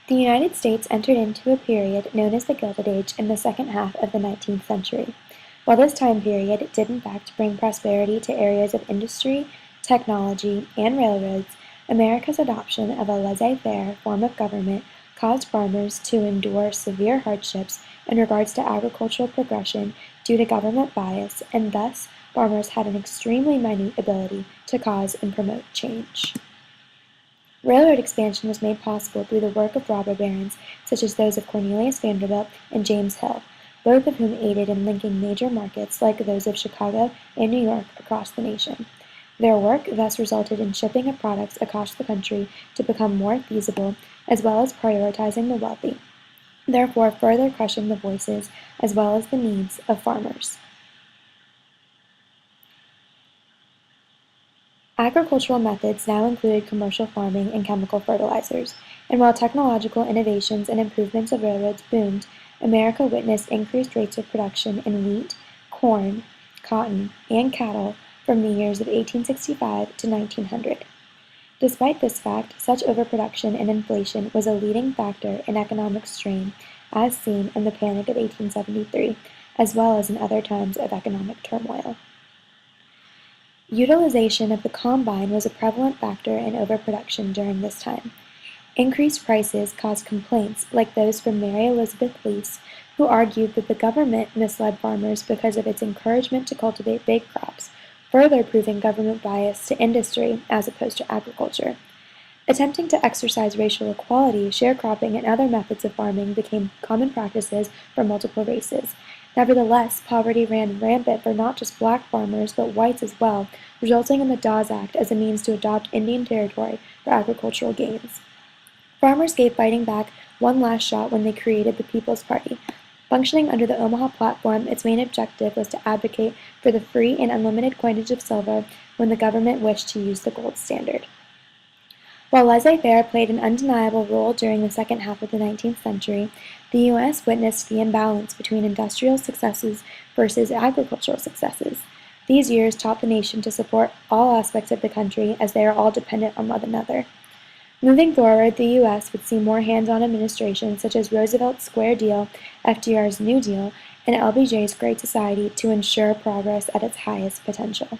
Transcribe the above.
The United States entered into a period known as the Gilded Age in the second half of the 19th century. While this time period did in fact bring prosperity to areas of industry, technology, and railroads, America's adoption of a laissez-faire form of government caused farmers to endure severe hardships in regards to agricultural progression due to government bias, and thus farmers had an extremely minute ability to cause and promote change. Railroad expansion was made possible through the work of robber barons such as those of Cornelius Vanderbilt and James Hill, both of whom aided in linking major markets like those of Chicago and New York across the nation. Their work thus resulted in shipping of products across the country to become more feasible, as well as prioritizing the wealthy, therefore further crushing the voices as well as the needs of farmers. Agricultural methods now included commercial farming and chemical fertilizers, and while technological innovations and improvements of railroads boomed, America witnessed increased rates of production in wheat, corn, cotton, and cattle from the years of 1865 to 1900. Despite this fact, such overproduction and inflation was a leading factor in economic strain, as seen in the Panic of 1873, as well as in other times of economic turmoil. Utilization of the combine was a prevalent factor in overproduction during this time. Increased prices caused complaints like those from Mary Elizabeth Lease, who argued that the government misled farmers because of its encouragement to cultivate big crops, further proving government bias to industry as opposed to agriculture. Attempting to exercise racial equality, sharecropping and other methods of farming became common practices for multiple races. Nevertheless, poverty ran rampant for not just black farmers, but whites as well, resulting in the Dawes Act as a means to adopt Indian territory for agricultural gains. Farmers gave fighting back one last shot when they created the People's Party. Functioning under the Omaha Platform, its main objective was to advocate for the free and unlimited coinage of silver when the government wished to use the gold standard. While laissez-faire played an undeniable role during the second half of the 19th century, the U.S. witnessed the imbalance between industrial successes versus agricultural successes. These years taught the nation to support all aspects of the country as they are all dependent on one another. Moving forward, the U.S. would see more hands-on administration such as Roosevelt's Square Deal, FDR's New Deal, and LBJ's Great Society to ensure progress at its highest potential.